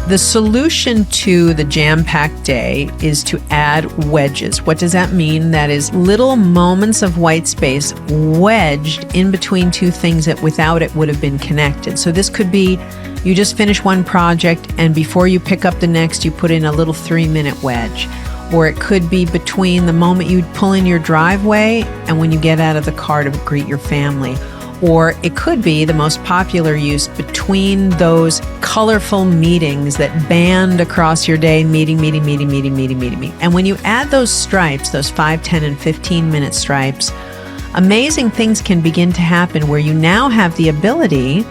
The solution to the jam-packed day is to add wedges. What does that mean? That is little moments of white space wedged in between two things that without it would have been connected. So this could be you just finish one project and before you pick up the next, you put in a little 3-minute wedge. Or it could be between the moment you pull in your driveway and when you get out of the car to greet your family. Or it could be the most popular use between those colorful meetings that band across your day, meeting. And when you add those stripes, those 5, 10, and 15-minute stripes, amazing things can begin to happen where you now have the ability.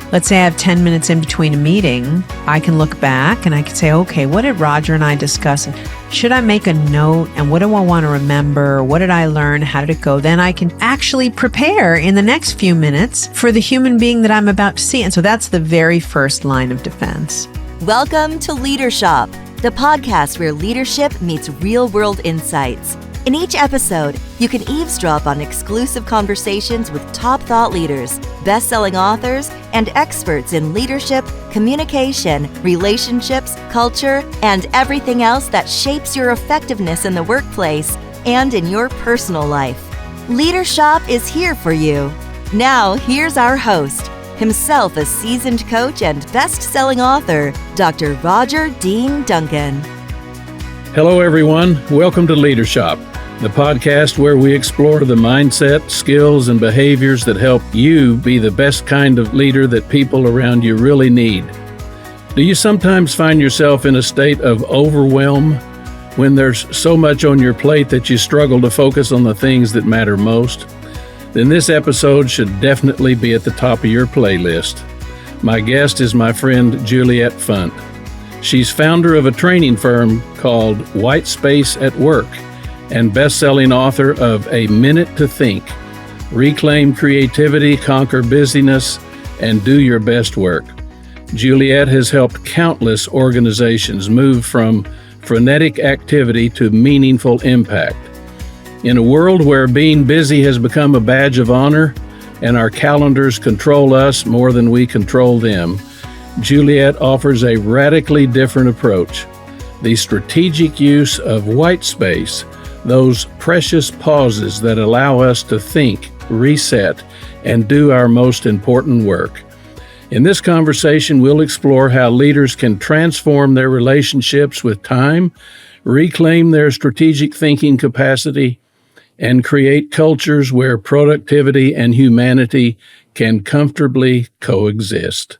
Let's say I have 10 minutes in between a meeting. I can look back and I can say, okay, what did Rodger and I discuss? Should I make a note? And what do I want to remember? What did I learn? How did it go? Then I can actually prepare in the next few minutes for the human being that I'm about to see. And so that's the very first line of defense. Welcome to LeaderSHOP, the podcast where leadership meets real-world insights. In each episode, you can eavesdrop on exclusive conversations with top thought leaders, best-selling authors, and experts in leadership, communication, relationships, culture, and everything else that shapes your effectiveness in the workplace and in your personal life. LeaderSHOP is here for you. Now, here's our host, himself a seasoned coach and best-selling author, Dr. Rodger Dean Duncan. Hello, everyone. Welcome to LeaderSHOP, the podcast where we explore the mindset, skills, and behaviors that help you be the best kind of leader that people around you really need. Do you sometimes find yourself in a state of overwhelm when there's so much on your plate that you struggle to focus on the things that matter most? Then this episode should definitely be at the top of your playlist. My guest is my friend Juliet Funt. She's founder of a training firm called White Space at Work and best-selling author of A Minute to Think, Reclaim Creativity, Conquer Busyness, and Do Your Best Work. Juliet has helped countless organizations move from frenetic activity to meaningful impact. In a world where being busy has become a badge of honor and our calendars control us more than we control them, Juliet offers a radically different approach, the strategic use of white space, those precious pauses that allow us to think, reset, and do our most important work. In this conversation, we'll explore how leaders can transform their relationships with time, reclaim their strategic thinking capacity, and create cultures where productivity and humanity can comfortably coexist.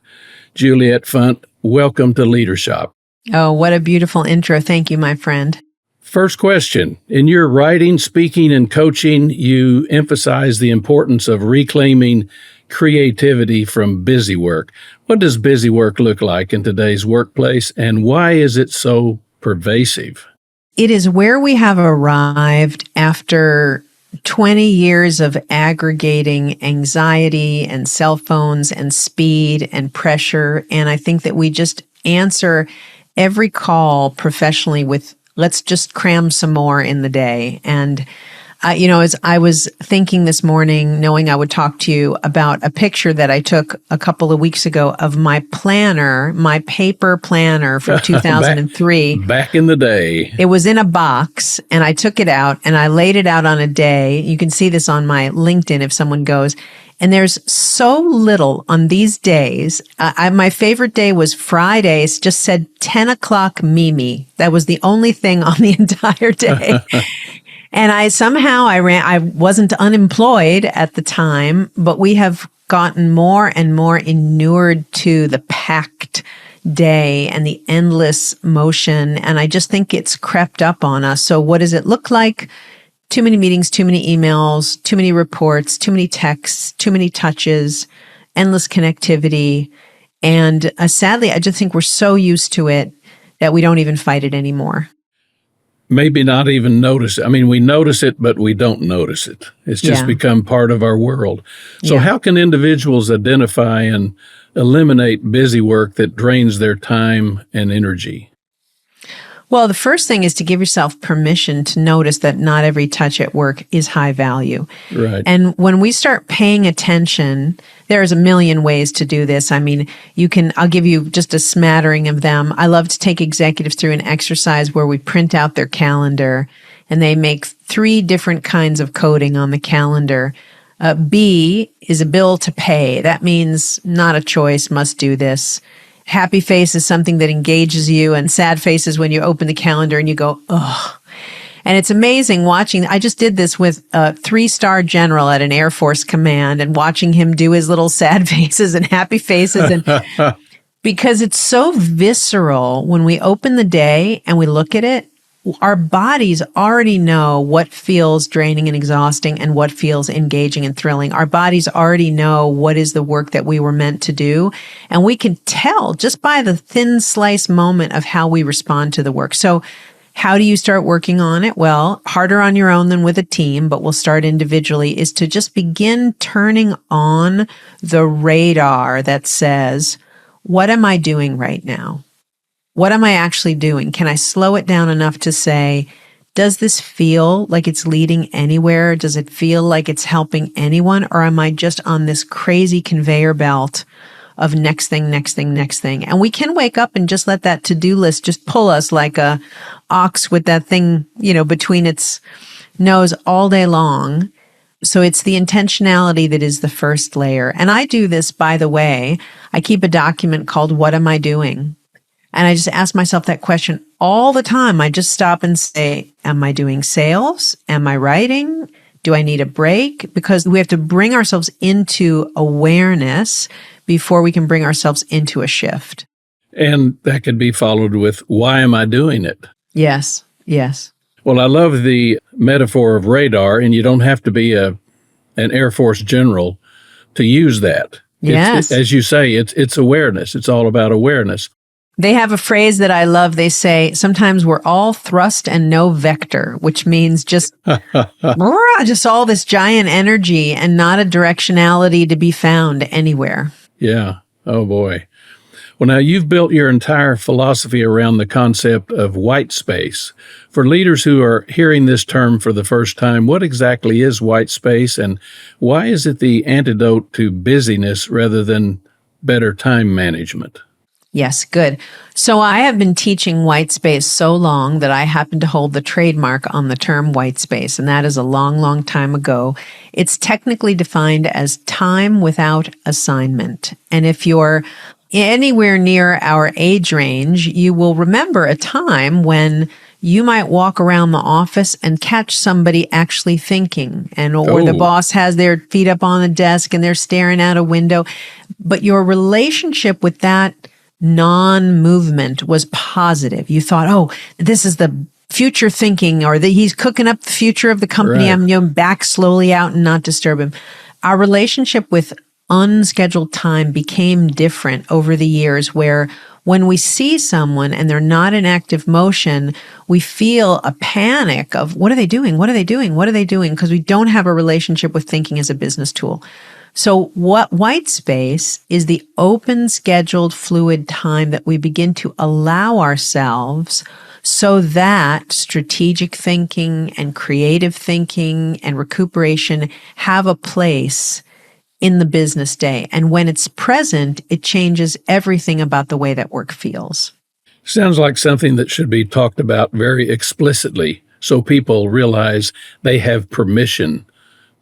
Juliet Funt, welcome to LeaderSHOP. Oh, what a beautiful intro. Thank you, my friend. First question. In your writing, speaking, and coaching, you emphasize the importance of reclaiming creativity from busy work. What does busy work look like in today's workplace, and why is it so pervasive? It is where we have arrived after 20 years of aggregating anxiety and cell phones and speed and pressure. And I think that we just answer every call professionally with, let's just cram some more in the day. And, as I was thinking this morning, knowing I would talk to you about a picture that I took a couple of weeks ago of my planner, my paper planner from 2003. Back in the day. It was in a box and I took it out and I laid it out on a day. You can see this on my LinkedIn if someone goes. And there's so little on these days. My favorite day was Fridays, just said 10 o'clock Mimi. That was the only thing on the entire day. And I wasn't unemployed at the time, but we have gotten more and more inured to the packed day and the endless motion. And I just think it's crept up on us. So what does it look like? Too many meetings, too many emails, too many reports, too many texts, too many touches, endless connectivity. And sadly, I just think we're so used to it that we don't even fight it anymore. Maybe not even notice it. I mean, we notice it, but we don't notice it. It's just become part of our world. So how can individuals identify and eliminate busy work that drains their time and energy? Well, the first thing is to give yourself permission to notice that not every touch at work is high value. Right. And when we start paying attention, there's a million ways to do this. I mean, I'll give you just a smattering of them. I love to take executives through an exercise where we print out their calendar and they make 3 different kinds of coding on the calendar. B is a bill to pay. That means not a choice, must do this. Happy face is something that engages you, and sad face is when you open the calendar and you go, ugh. And it's amazing watching. I just did this with a 3-star general at an Air Force command and watching him do his little sad faces and happy faces. And because it's so visceral when we open the day and we look at it, our bodies already know what feels draining and exhausting and what feels engaging and thrilling. Our bodies already know what is the work that we were meant to do. And we can tell just by the thin slice moment of how we respond to the work. So how do you start working on it? Well, harder on your own than with a team, but we'll start individually, is to just begin turning on the radar that says, what am I doing right now? What am I actually doing? Can I slow it down enough to say, does this feel like it's leading anywhere? Does it feel like it's helping anyone? Or am I just on this crazy conveyor belt of next thing, next thing, next thing? And we can wake up and just let that to-do list just pull us like a ox with that thing, between its nose all day long. So it's the intentionality that is the first layer. And I do this, by the way. I keep a document called What Am I Doing? And I just ask myself that question all the time. I just stop and say, am I doing sales? Am I writing? Do I need a break? Because we have to bring ourselves into awareness before we can bring ourselves into a shift. And that could be followed with, why am I doing it? Yes, yes. Well, I love the metaphor of radar, and you don't have to be an Air Force general to use that. Yes. As you say, it's awareness. It's all about awareness. They have a phrase that I love. They say, sometimes we're all thrust and no vector, which means just all this giant energy and not a directionality to be found anywhere. Yeah. Oh, boy. Well, now you've built your entire philosophy around the concept of white space. For leaders who are hearing this term for the first time, what exactly is white space, and why is it the antidote to busyness rather than better time management? Yes, good. So I have been teaching white space so long that I happen to hold the trademark on the term white space, and that is a long, long time ago. It's technically defined as time without assignment. And if you're anywhere near our age range, you will remember a time when you might walk around the office and catch somebody actually thinking, or the boss has their feet up on the desk and they're staring out a window. But your relationship with that non-movement was positive. You thought, oh, this is the future thinking, or he's cooking up the future of the company. Right. I'm back slowly out and not disturb him. Our relationship with unscheduled time became different over the years, where when we see someone and they're not in active motion, we feel a panic of, what are they doing? What are they doing? What are they doing? Because we don't have a relationship with thinking as a business tool. So what white space is the open, scheduled, fluid time that we begin to allow ourselves so that strategic thinking and creative thinking and recuperation have a place in the business day. And when it's present, it changes everything about the way that work feels. Sounds like something that should be talked about very explicitly so people realize they have permission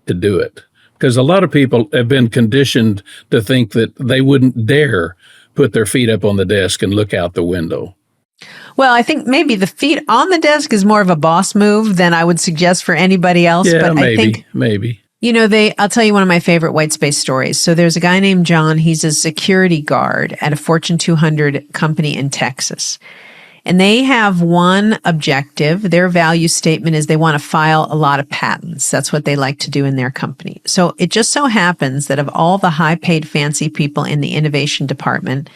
to do it. Because a lot of people have been conditioned to think that they wouldn't dare put their feet up on the desk and look out the window. Well, I think maybe the feet on the desk is more of a boss move than I would suggest for anybody else. Yeah, but maybe, I think, maybe. I'll tell you one of my favorite white space stories. So there's a guy named John. He's a security guard at a Fortune 200 company in Texas. And they have one objective. Their value statement is they want to file a lot of patents. That's what they like to do in their company. So it just so happens that of all the high-paid fancy people in the innovation department,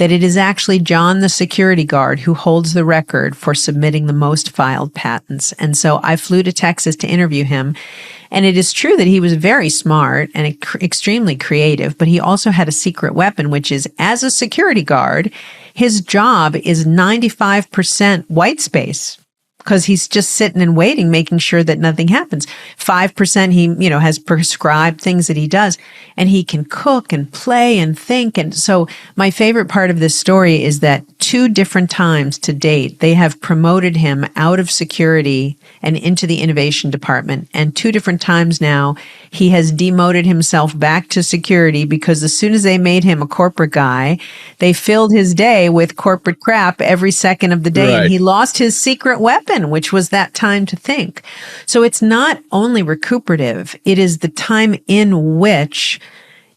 that it is actually John, the security guard, who holds the record for submitting the most filed patents. And so I flew to Texas to interview him. And it is true that he was very smart and extremely creative, but he also had a secret weapon, which is, as a security guard, his job is 95% white space, because he's just sitting and waiting, making sure that nothing happens. 5% he, has prescribed things that he does, and he can cook and play and think. And so my favorite part of this story is that 2 different times to date, they have promoted him out of security and into the innovation department. And 2 different times now, he has demoted himself back to security, because as soon as they made him a corporate guy, they filled his day with corporate crap every second of the day. Right. And he lost his secret weapon, which was that time to think. So it's not only recuperative, it is the time in which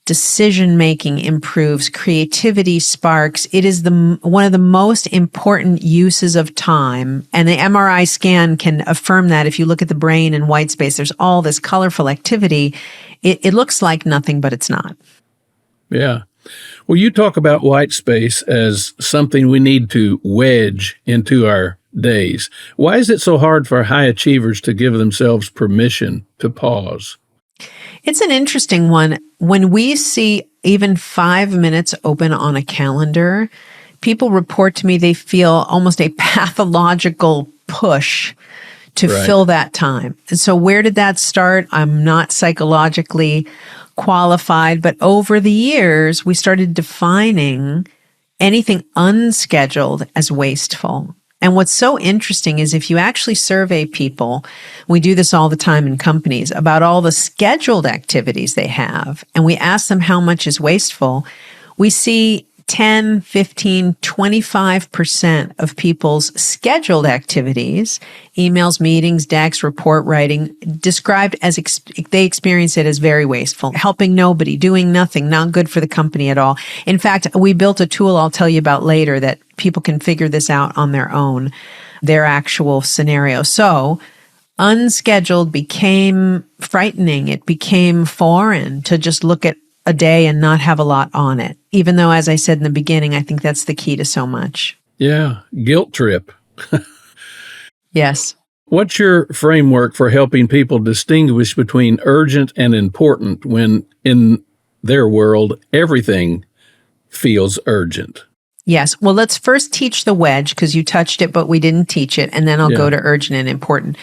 decision-making improves, creativity sparks. It is one of the most important uses of time. And the MRI scan can affirm that. If you look at the brain and white space, there's all this colorful activity. It looks like nothing, but it's not. Yeah. Well, you talk about white space as something we need to wedge into our days. Why is it so hard for high achievers to give themselves permission to pause? It's an interesting one. When we see even 5 minutes open on a calendar, people report to me they feel almost a pathological push to fill that time. And so where did that start? I'm not psychologically qualified, but over the years, we started defining anything unscheduled as wasteful. And what's so interesting is if you actually survey people, we do this all the time in companies, about all the scheduled activities they have, and we ask them how much is wasteful, we see 10, 15, 25% of people's scheduled activities, emails, meetings, decks, report writing, described as they experience it as very wasteful, helping nobody, doing nothing, not good for the company at all. In fact, we built a tool I'll tell you about later that people can figure this out on their own, their actual scenario. So unscheduled became frightening. It became foreign to just look at a day and not have a lot on it. Even though, as I said in the beginning, I think that's the key to so much. Yeah. Guilt trip. Yes. What's your framework for helping people distinguish between urgent and important when in their world, everything feels urgent? Yes. Well, let's first teach the wedge, because you touched it, but we didn't teach it. And then I'll go to urgent and important.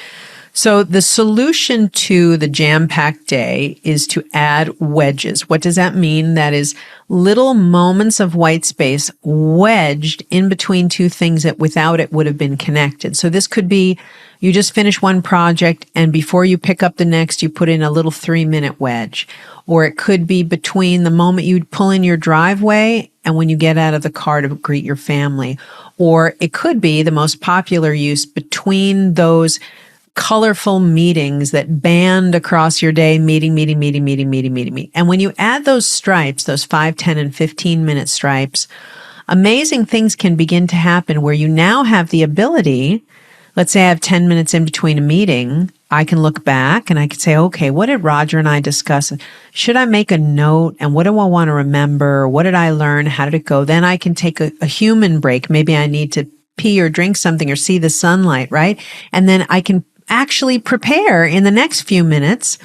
So the solution to the jam-packed day is to add wedges. What does that mean? That is little moments of white space wedged in between 2 things that without it would have been connected. So this could be you just finish one project and before you pick up the next, you put in a little 3-minute wedge. Or it could be between the moment you pull in your driveway and when you get out of the car to greet your family. Or it could be the most popular use between those colorful meetings that band across your day, meeting. And when you add those stripes, those 5, 10, and 15-minute stripes, amazing things can begin to happen where you now have the ability, let's say I have 10 minutes in between a meeting, I can look back and I can say, okay, what did Rodger and I discuss? Should I make a note? And what do I want to remember? What did I learn? How did it go? Then I can take a human break. Maybe I need to pee or drink something or see the sunlight, right? And then I can actually prepare in the next few minutes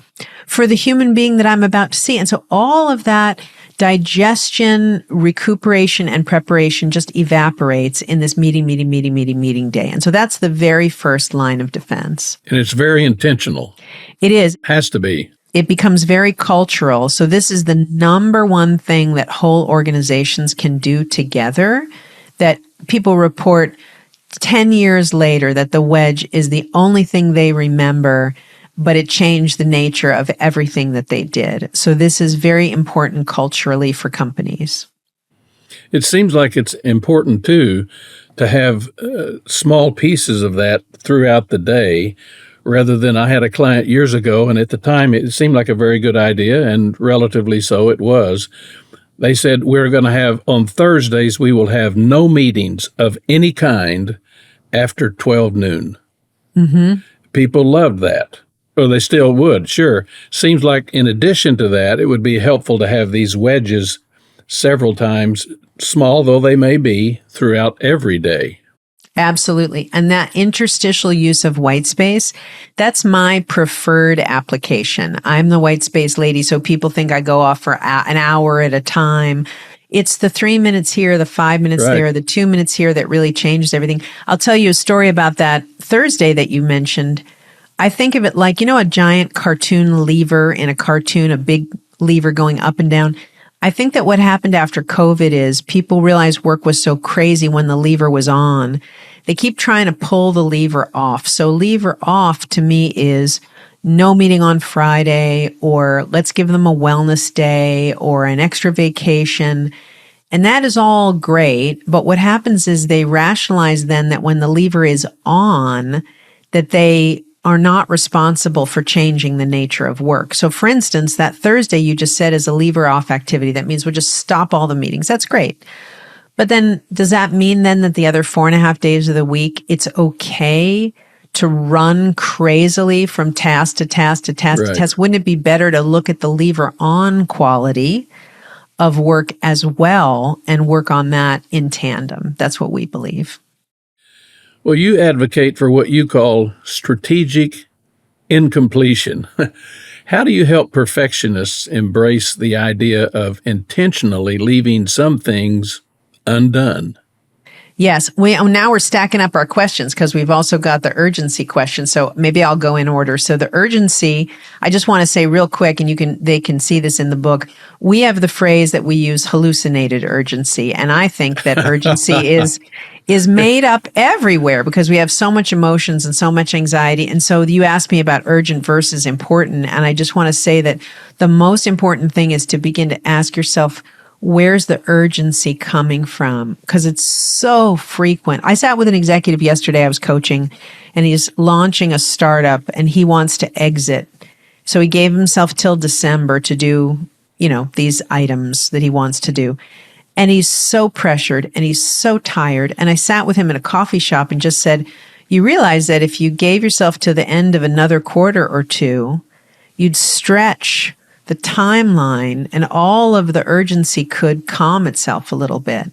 for the human being that I'm about to see. And so all of that digestion, recuperation, and preparation just evaporates in this meeting day. And so that's the very first line of defense. And it's very intentional. It is. Has to be. It becomes very cultural. So this is the number one thing that whole organizations can do together, that people report 10 years later that the wedge is the only thing they remember, but it changed the nature of everything that they did. So this is very important culturally for companies. It seems like it's important, too, to have small pieces of that throughout the day, rather than I had a client years ago, and at the time it seemed like a very good idea, and relatively so it was. They said, we're going to have, on Thursdays, we will have no meetings of any kind after 12 noon. Mm-hmm. People loved that. Or they still would, sure. Seems like in addition to that, it would be helpful to have these wedges several times small though they may be, throughout every day. Absolutely. And that interstitial use of white space, that's my preferred application. I'm the white space lady, so people think I go off for an hour at a time. It's the 3 minutes here, the 5 minutes there, the 2 minutes here that really changes everything. I'll tell you a story about that Thursday that you mentioned. I think of it like, a giant cartoon lever in a cartoon, a big lever going up and down. I think that what happened after COVID is people realized work was so crazy when the lever was on. They keep trying to pull the lever off. So lever off to me is no meeting on Friday, or let's give them a wellness day or an extra vacation. And that is all great. But what happens is they rationalize then that when the lever is on, that they are not responsible for changing the nature of work. So for instance, that Thursday you just said is a lever off activity. That means we'll just stop all the meetings. That's great. But then does that mean then that the other 4.5 days of the week, it's okay to run crazily from task to task to task to task? Wouldn't it be better to look at the lever on quality of work as well and work on that in tandem? That's what we believe. Well, you advocate for what you call strategic incompletion. How do you help perfectionists embrace the idea of intentionally leaving some things undone? Yes, now we're stacking up our questions because we've also got the urgency question. So maybe I'll go in order. So the urgency, I just want to say real quick, and they can see this in the book. We have the phrase that we use, hallucinated urgency, and I think that urgency is made up everywhere because we have so much emotions and so much anxiety. And so you asked me about urgent versus important, and I just want to say that the most important thing is to begin to ask yourself, where's the urgency coming from? Because it's so frequent. I sat with an executive yesterday I was coaching, and he's launching a startup and he wants to exit. So he gave himself till December to do, these items that he wants to do. And he's so pressured and he's so tired. And I sat with him in a coffee shop and just said, you realize that if you gave yourself to the end of another quarter or two, you'd stretch the timeline and all of the urgency could calm itself a little bit.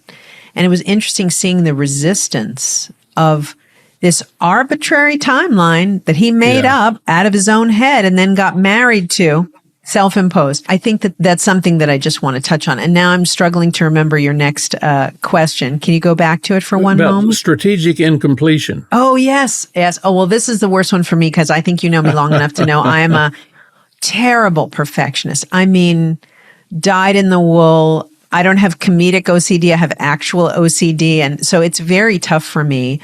And it was interesting seeing the resistance of this arbitrary timeline that he made up out of his own head and then got married to, self-imposed. I think that that's something that I just want to touch on. And now I'm struggling to remember your next question. Can you go back to it for one moment? Strategic incompletion. Oh, yes. Yes. Oh, well, this is the worst one for me because I think you know me long enough to know I am a terrible perfectionist. I mean, dyed in the wool. I don't have comedic OCD. I have actual OCD. And so it's very tough for me.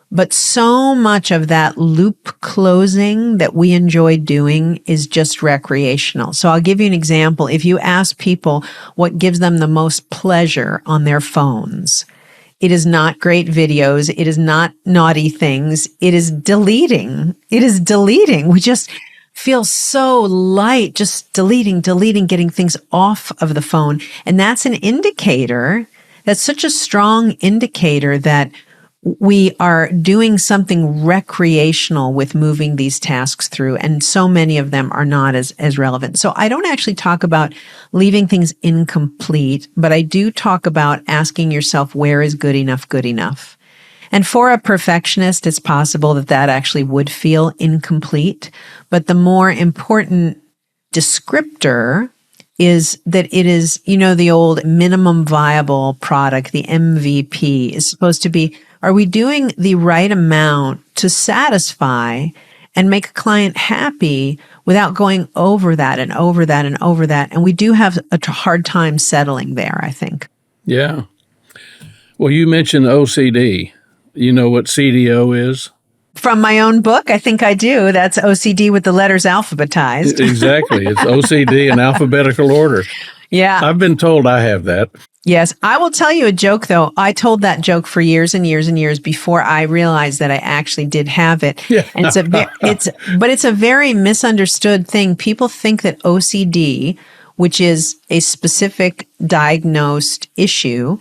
But so much of that loop closing that we enjoy doing is just recreational. So I'll give you an example. If you ask people what gives them the most pleasure on their phones, it is not great videos. It is not naughty things. It is deleting. It is deleting. We just feel so light, just deleting, getting things off of the phone. And that's an indicator. That's such a strong indicator that we are doing something recreational with moving these tasks through, and so many of them are not as relevant. So I don't actually talk about leaving things incomplete, but I do talk about asking yourself, where is good enough good enough? And for a perfectionist, it's possible that actually would feel incomplete. But the more important descriptor is that it is, the old minimum viable product, the MVP, is supposed to be, are we doing the right amount to satisfy and make a client happy without going over that and over that and over that? And we do have a hard time settling there, I think. Yeah. Well, you mentioned OCD. You know what CDO is? From my own book, I think I do. That's OCD with the letters alphabetized. Exactly. It's OCD in alphabetical order. Yeah. I've been told I have that. Yes. I will tell you a joke, though. I told that joke for years and years and years before I realized that I actually did have it. Yeah. And it's a very misunderstood thing. People think that OCD, which is a specific diagnosed issue,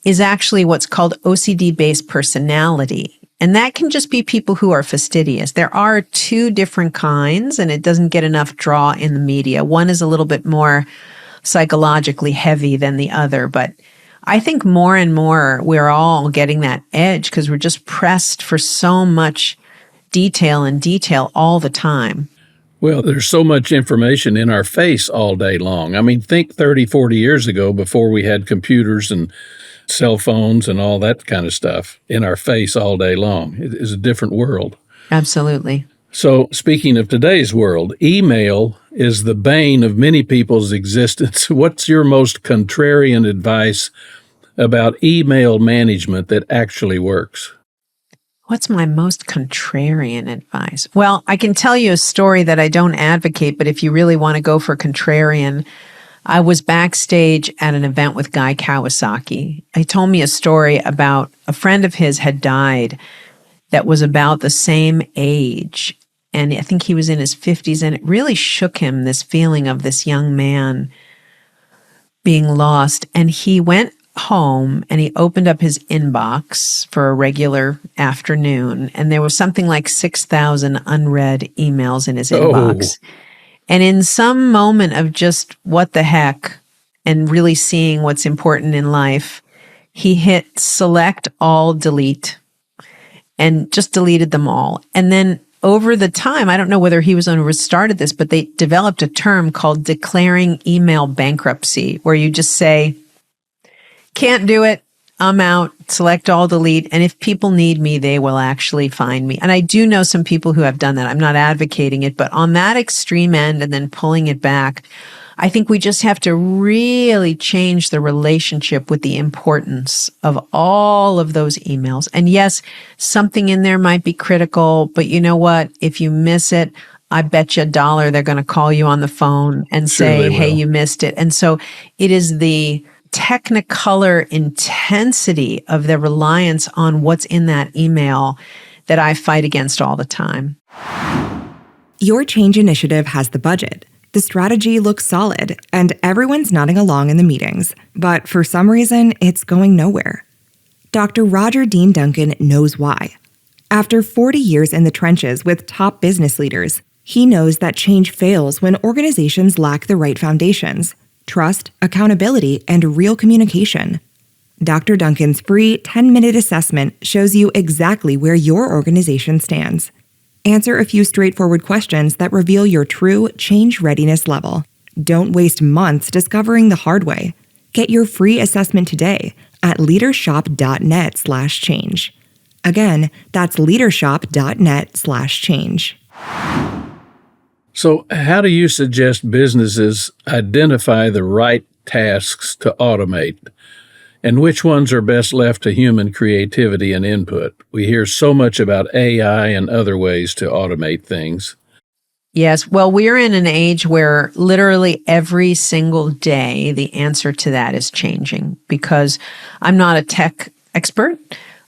is actually what's called OCD-based personality. And that can just be people who are fastidious. There are two different kinds, and it doesn't get enough draw in the media. One is a little bit more psychologically heavy than the other. But I think more and more we're all getting that edge because we're just pressed for so much detail all the time. Well, there's so much information in our face all day long. I mean, think 30, 40 years ago before we had computers and cell phones and all that kind of stuff in our face all day long. It is a different world. Absolutely. So speaking of today's world, email is the bane of many people's existence. What's your most contrarian advice about email management that actually works? What's my most contrarian advice? Well, I can tell you a story that I don't advocate, but if you really want to go for contrarian, I was backstage at an event with Guy Kawasaki. He told me a story about a friend of his had died that was about the same age. And I think he was in his 50s, and it really shook him, this feeling of this young man being lost. And he went home and he opened up his inbox for a regular afternoon, and there was something like 6,000 unread emails in his inbox. And in some moment of just what the heck and really seeing what's important in life, he hit select all delete and just deleted them all. And then over the time, I don't know whether he was the one who started this, but they developed a term called declaring email bankruptcy, where you just say, can't do it, I'm out, select all delete, and if people need me, they will actually find me. And I do know some people who have done that. I'm not advocating it, but on that extreme end and then pulling it back, I think we just have to really change the relationship with the importance of all of those emails. And yes, something in there might be critical, but you know what? If you miss it, I bet you $1 they're going to call you on the phone and say, hey, you missed it. And so it is the technicolor intensity of the reliance on what's in that email that I fight against all the time. Your change initiative has the budget. The strategy looks solid, and everyone's nodding along in the meetings, but for some reason, it's going nowhere. Dr. Rodger Dean Duncan knows why. After 40 years in the trenches with top business leaders, he knows that change fails when organizations lack the right foundations: trust, accountability, and real communication. Dr. Duncan's free 10-minute assessment shows you exactly where your organization stands. Answer a few straightforward questions that reveal your true change readiness level. Don't waste months discovering the hard way. Get your free assessment today at leadershop.net/change. Again, that's leadershop.net/change. So how do you suggest businesses identify the right tasks to automate, and which ones are best left to human creativity and input? We hear so much about AI and other ways to automate things. Yes. Well, we're in an age where literally every single day, the answer to that is changing, because I'm not a tech expert,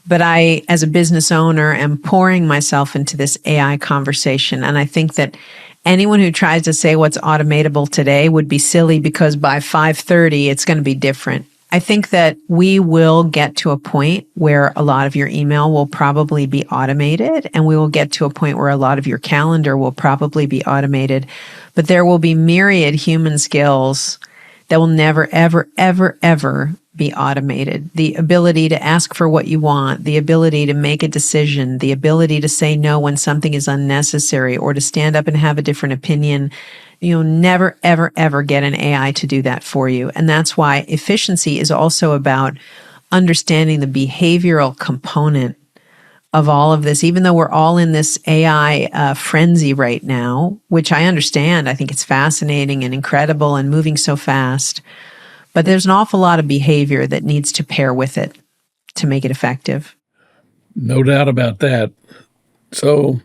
but I, as a business owner, am pouring myself into this AI conversation. And I think that anyone who tries to say what's automatable today would be silly, because by 5:30, it's going to be different. I think that we will get to a point where a lot of your email will probably be automated, and we will get to a point where a lot of your calendar will probably be automated. But there will be myriad human skills that will never, ever, ever, ever be automated. The ability to ask for what you want, the ability to make a decision, the ability to say no when something is unnecessary, or to stand up and have a different opinion. You'll never, ever, ever get an AI to do that for you. And that's why efficiency is also about understanding the behavioral component of all of this, even though we're all in this AI frenzy right now, which I understand. I think it's fascinating and incredible and moving so fast. But there's an awful lot of behavior that needs to pair with it to make it effective. No doubt about that. So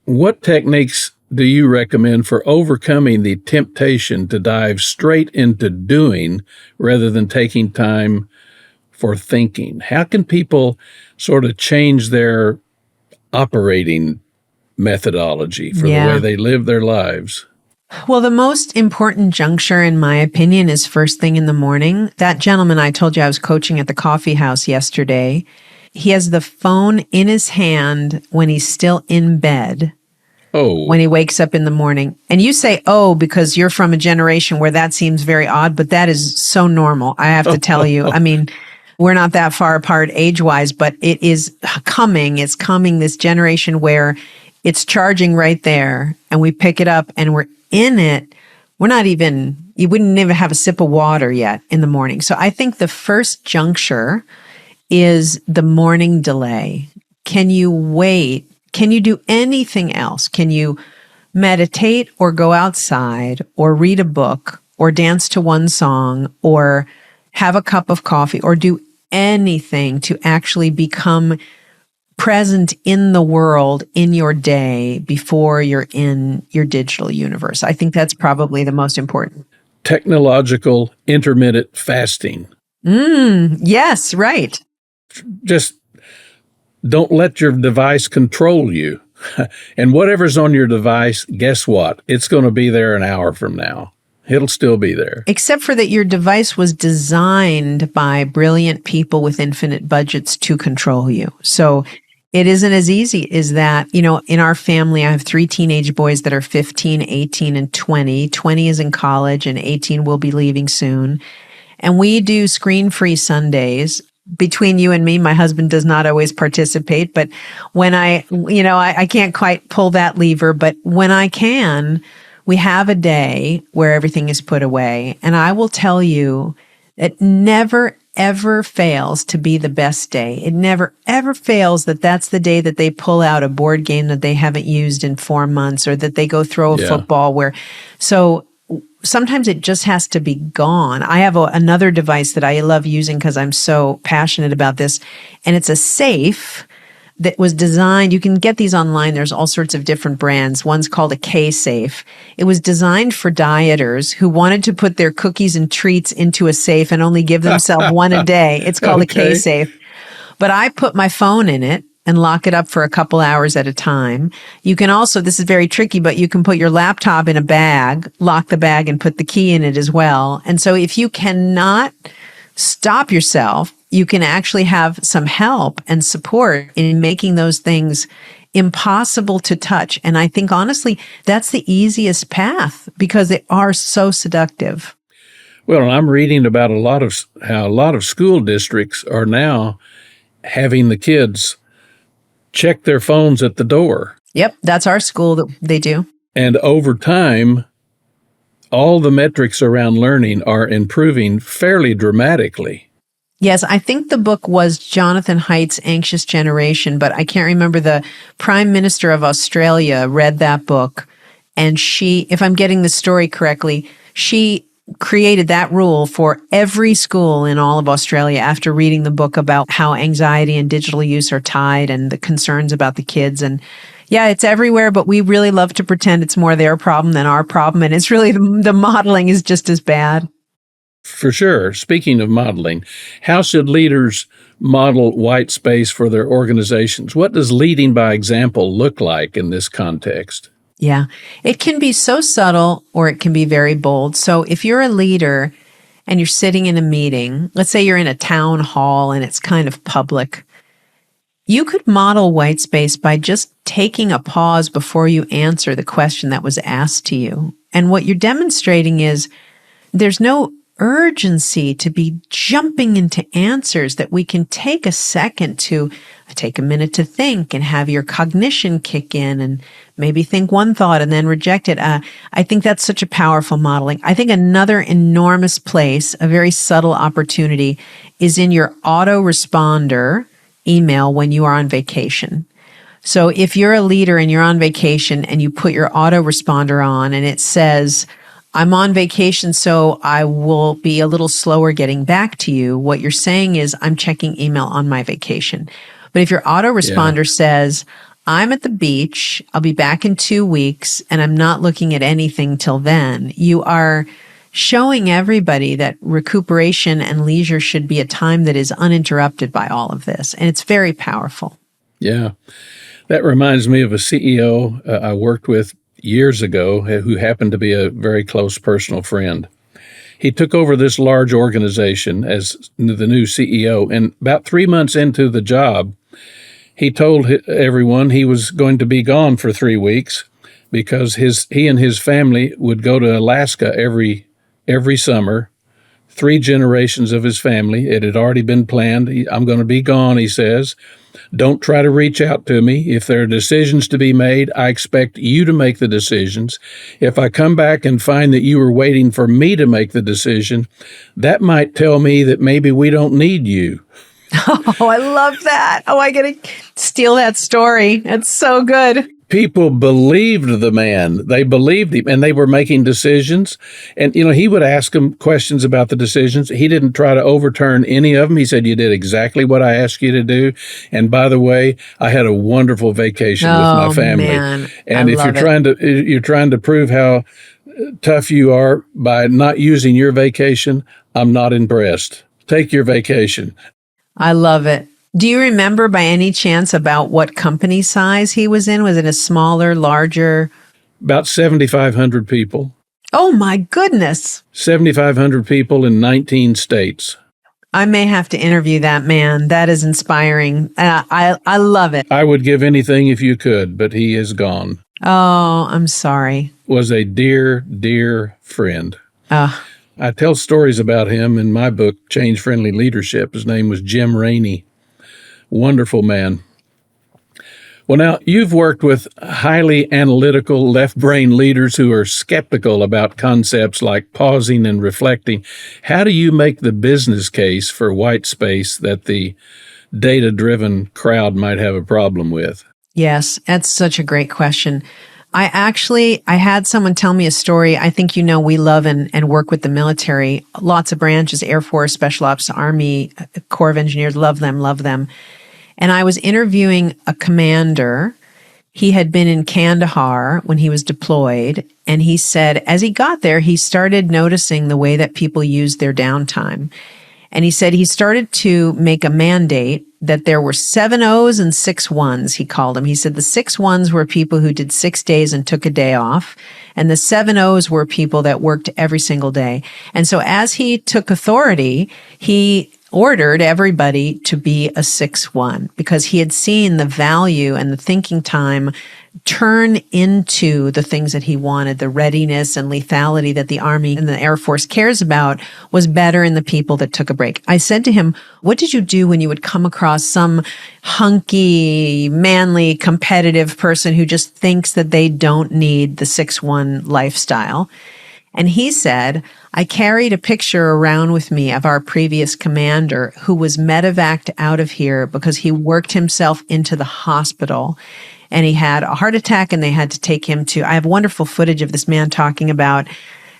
what techniques do you recommend for overcoming the temptation to dive straight into doing rather than taking time for thinking? How can people sort of change their operating methodology for the way they live their lives? Well, the most important juncture, in my opinion, is first thing in the morning. That gentleman I told you I was coaching at the coffee house yesterday, he has the phone in his hand when he's still in bed, Oh, when he wakes up in the morning. And you say, oh, because you're from a generation where that seems very odd, but that is so normal. I have to tell you. I mean, we're not that far apart age-wise, but it is coming. It's coming, this generation where it's charging right there and we pick it up and we're in it. You wouldn't even have a sip of water yet in the morning. So I think the first juncture is the morning delay. Can you wait? Can you do anything else? Can you meditate or go outside or read a book or dance to one song or have a cup of coffee or do anything to actually become present in the world in your day before you're in your digital universe? I think that's probably the most important. technological intermittent fasting. Yes, right. Just don't let your device control you. And whatever's on your device, guess what? It's going to be there an hour from now. It'll still be there. Except for that your device was designed by brilliant people with infinite budgets to control you. So it isn't as easy as that. You know, in our family, I have 3 teenage boys that are 15, 18, and 20. 20 is in college and 18 will be leaving soon. And we do screen-free Sundays. Between you and me, my husband does not always participate, but when I can't quite pull that lever, but when I can, we have a day where everything is put away. And I will tell you, it never, ever fails to be the best day. It never, ever fails that that's the day that they pull out a board game that they haven't used in 4 months or that they go throw a football so sometimes it just has to be gone. I have another device that I love using because I'm so passionate about this, and it's a safe that was designed. You can get these online. There's all sorts of different brands. One's called a K-Safe. It was designed for dieters who wanted to put their cookies and treats into a safe and only give themselves one a day. It's called a K-Safe. But I put my phone in it and lock it up for a couple hours at a time. You can also, this is very tricky, but you can put your laptop in a bag, lock the bag, and put the key in it as well. And so if you cannot stop yourself, you can actually have some help and support in making those things impossible to touch. And I think, honestly, that's the easiest path because they are so seductive. Well, I'm reading about how a lot of school districts are now having the kids check their phones at the door. Yep, that's our school that they do. And over time, all the metrics around learning are improving fairly dramatically. Yes, I think the book was Jonathan Haidt's Anxious Generation, but I can't remember. The Prime Minister of Australia read that book, and she, if I'm getting the story correctly, she created that rule for every school in all of Australia after reading the book about how anxiety and digital use are tied and the concerns about the kids. And yeah, it's everywhere, but we really love to pretend it's more their problem than our problem. And it's really the modeling is just as bad. For sure. Speaking of modeling, how should leaders model white space for their organizations? What does leading by example look like in this context? Yeah, it can be so subtle or it can be very bold. So if you're a leader and you're sitting in a meeting, let's say you're in a town hall and it's kind of public, you could model white space by just taking a pause before you answer the question that was asked to you. And what you're demonstrating is there's no urgency to be jumping into answers, that we can take a second to take a minute to think and have your cognition kick in and maybe think one thought and then reject it. I think that's such a powerful modeling. I think another enormous place, a very subtle opportunity, is in your autoresponder email when you are on vacation. So if you're a leader and you're on vacation and you put your autoresponder on and it says, I'm on vacation, so I will be a little slower getting back to you, what you're saying is, I'm checking email on my vacation. But if your autoresponder says, I'm at the beach, I'll be back in 2 weeks, and I'm not looking at anything till then, you are showing everybody that recuperation and leisure should be a time that is uninterrupted by all of this. And it's very powerful. Yeah. That reminds me of a CEO I worked with years ago who happened to be a very close personal friend. He took over this large organization as the new CEO, and about 3 months into the job, he told everyone he was going to be gone for 3 weeks, because he and his family would go to Alaska every summer. 3 generations of his family. It had already been planned. I'm going to be gone, he says. Don't try to reach out to me. If there are decisions to be made, I expect you to make the decisions. If I come back and find that you were waiting for me to make the decision, that might tell me that maybe we don't need you. Oh, I love that. Oh, I got to steal that story. That's so good. People believed the man. They believed him, and they were making decisions. And, he would ask them questions about the decisions. He didn't try to overturn any of them. He said, you did exactly what I asked you to do. And by the way, I had a wonderful vacation with my family. Man. And if you're trying to prove how tough you are by not using your vacation, I'm not impressed. Take your vacation. I love it. Do you remember by any chance about what company size he was in? Was it a smaller, larger? About 7,500 people. Oh, my goodness. 7,500 people in 19 states. I may have to interview that man. That is inspiring. I love it. I would give anything if you could, but he is gone. Oh, I'm sorry. Was a dear, dear friend. Oh. I tell stories about him in my book, Change Friendly Leadership. His name was Jim Rainey. Wonderful man. Well, now, you've worked with highly analytical left-brain leaders who are skeptical about concepts like pausing and reflecting. How do you make the business case for white space that the data-driven crowd might have a problem with? Yes, that's such a great question. I had someone tell me a story. I think we love and work with the military, lots of branches, Air Force, Special Ops, Army, Corps of Engineers, love them. And I was interviewing a commander. He had been in Kandahar when he was deployed. And he said, as he got there, he started noticing the way that people used their downtime. And he said he started to make a mandate that there were 7 O's and 6 1s, he called them. He said the 6 1s were people who did 6 days and took a day off. And the 7 O's were people that worked every single day. And so as he took authority, he ordered everybody to be a 6-1 because he had seen the value and the thinking time turn into the things that he wanted. The readiness and lethality that the Army and the Air Force cares about was better in the people that took a break. I said to him, what did you do when you would come across some hunky, manly, competitive person who just thinks that they don't need the 6-1 lifestyle? And he said, I carried a picture around with me of our previous commander who was medevaced out of here because he worked himself into the hospital and he had a heart attack and they had to take him to, I have wonderful footage of this man talking about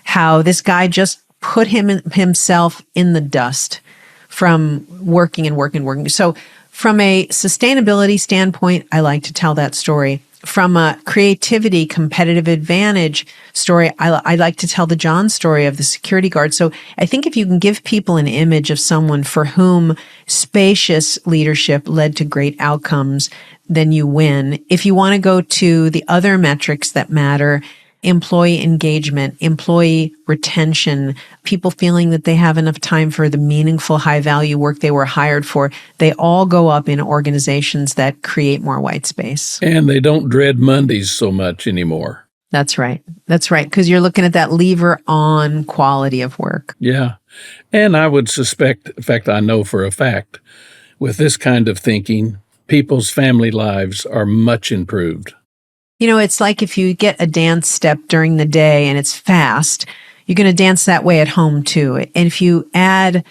how this guy just put himself in the dust from working. So from a sustainability standpoint, I like to tell that story. From a creativity, competitive advantage story, I like to tell the John story of the security guard. So I think if you can give people an image of someone for whom spacious leadership led to great outcomes, then you win. If you want to go to the other metrics that matter, employee engagement, employee retention, people feeling that they have enough time for the meaningful, high-value work they were hired for, they all go up in organizations that create more white space. And they don't dread Mondays so much anymore. That's right. Because you're looking at that lever on quality of work. Yeah. And I would suspect, in fact, I know for a fact, with this kind of thinking, people's family lives are much improved. It's like if you get a dance step during the day and it's fast, you're going to dance that way at home too. And if you add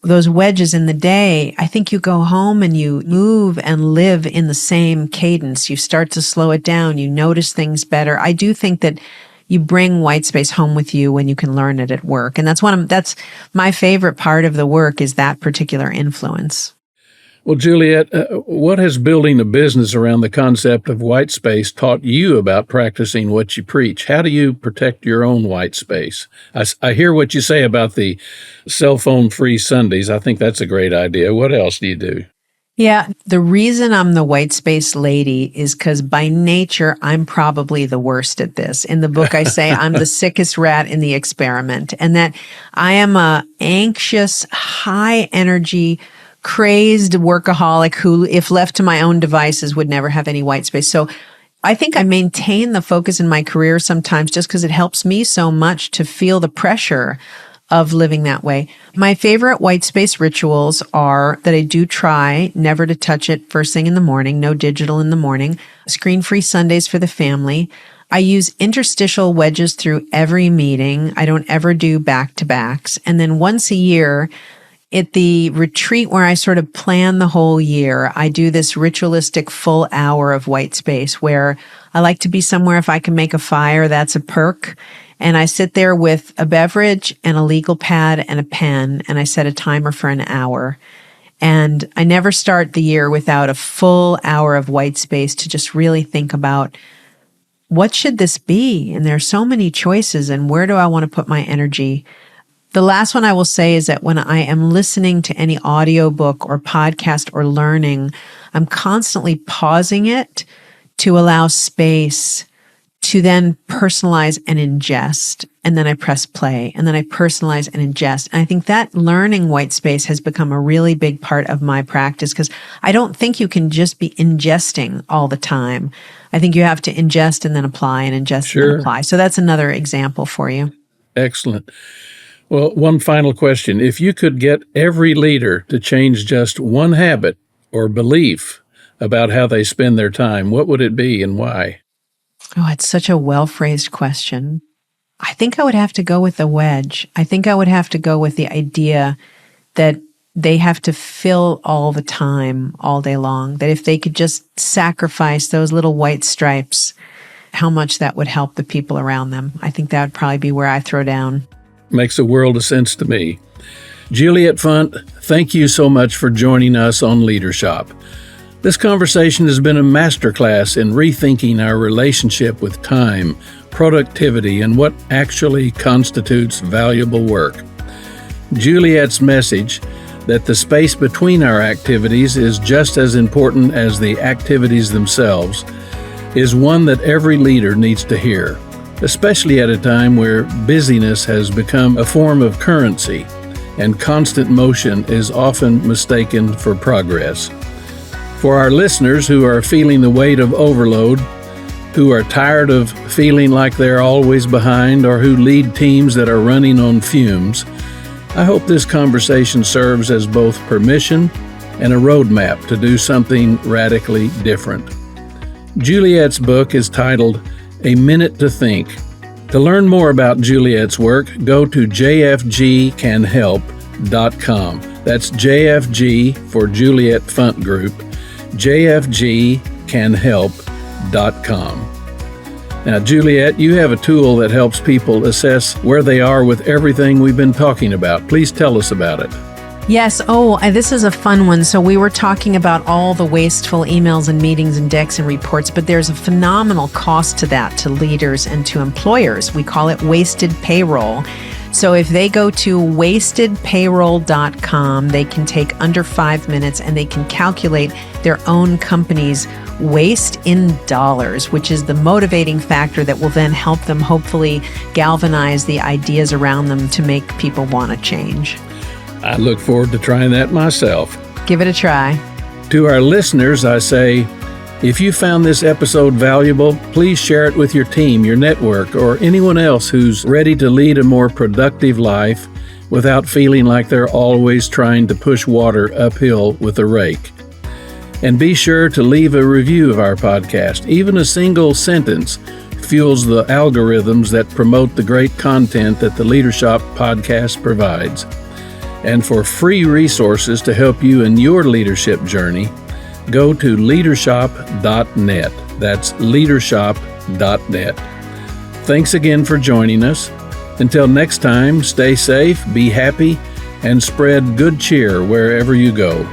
those wedges in the day, I think you go home and you move and live in the same cadence. You start to slow it down. You notice things better. I do think that you bring white space home with you when you can learn it at work. And that's my favorite part of the work is that particular influence. Well, Juliet, what has building a business around the concept of white space taught you about practicing what you preach? How do you protect your own white space? I hear what you say about the cell phone-free Sundays. I think that's a great idea. What else do you do? Yeah, the reason I'm the white space lady is because by nature, I'm probably the worst at this. In the book, I say I'm the sickest rat in the experiment and that I am a anxious, high energy, crazed workaholic who, if left to my own devices, would never have any white space. So I think I maintain the focus in my career sometimes just because it helps me so much to feel the pressure of living that way. My favorite white space rituals are that I do try never to touch it first thing in the morning, no digital in the morning, screen-free Sundays for the family. I use interstitial wedges through every meeting. I don't ever do back-to-backs. And then once a year, at the retreat where I sort of plan the whole year, I do this ritualistic full hour of white space where I like to be somewhere if I can make a fire, that's a perk. And I sit there with a beverage and a legal pad and a pen, and I set a timer for an hour. And I never start the year without a full hour of white space to just really think about what should this be? And there are so many choices, and where do I want to put my energy? The last one I will say is that when I am listening to any audiobook or podcast or learning, I'm constantly pausing it to allow space to then personalize and ingest. And then I press play, and then I personalize and ingest. And I think that learning white space has become a really big part of my practice because I don't think you can just be ingesting all the time. I think you have to ingest and then apply and ingest and then apply. So that's another example for you. Excellent. Well, one final question. If you could get every leader to change just one habit or belief about how they spend their time, what would it be and why? Oh, it's such a well-phrased question. I think I would have to go with the wedge. I think I would have to go with the idea that they have to fill all the time, all day long, that if they could just sacrifice those little white stripes, how much that would help the people around them. I think that would probably be where I throw down. Makes a world of sense to me. Juliet Funt, thank you so much for joining us on LeaderSHOP. This conversation has been a masterclass in rethinking our relationship with time, productivity, and what actually constitutes valuable work. Juliet's message that the space between our activities is just as important as the activities themselves is one that every leader needs to hear, especially at a time where busyness has become a form of currency and constant motion is often mistaken for progress. For our listeners who are feeling the weight of overload, who are tired of feeling like they're always behind, or who lead teams that are running on fumes, I hope this conversation serves as both permission and a roadmap to do something radically different. Juliet's book is titled A Minute to Think. To learn more about Juliet's work, go to jfgcanhelp.com. That's JFG for Juliet Funt Group, jfgcanhelp.com. Now, Juliet, you have a tool that helps people assess where they are with everything we've been talking about. Please tell us about it. Yes. Oh, this is a fun one. So we were talking about all the wasteful emails and meetings and decks and reports, but there's a phenomenal cost to that, to leaders and to employers. We call it wasted payroll. So if they go to wastedpayroll.com, they can take under 5 minutes and they can calculate their own company's waste in dollars, which is the motivating factor that will then help them hopefully galvanize the ideas around them to make people want to change. I look forward to trying that myself. Give it a try. To our listeners, I say, if you found this episode valuable, please share it with your team, your network, or anyone else who's ready to lead a more productive life without feeling like they're always trying to push water uphill with a rake. And be sure to leave a review of our podcast. Even a single sentence fuels the algorithms that promote the great content that the LeaderSHOP podcast provides. And for free resources to help you in your leadership journey, go to LeaderSHOP.net. That's LeaderSHOP.net. Thanks again for joining us. Until next time, stay safe, be happy, and spread good cheer wherever you go.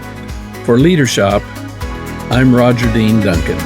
For LeaderSHOP, I'm Rodger Dean Duncan.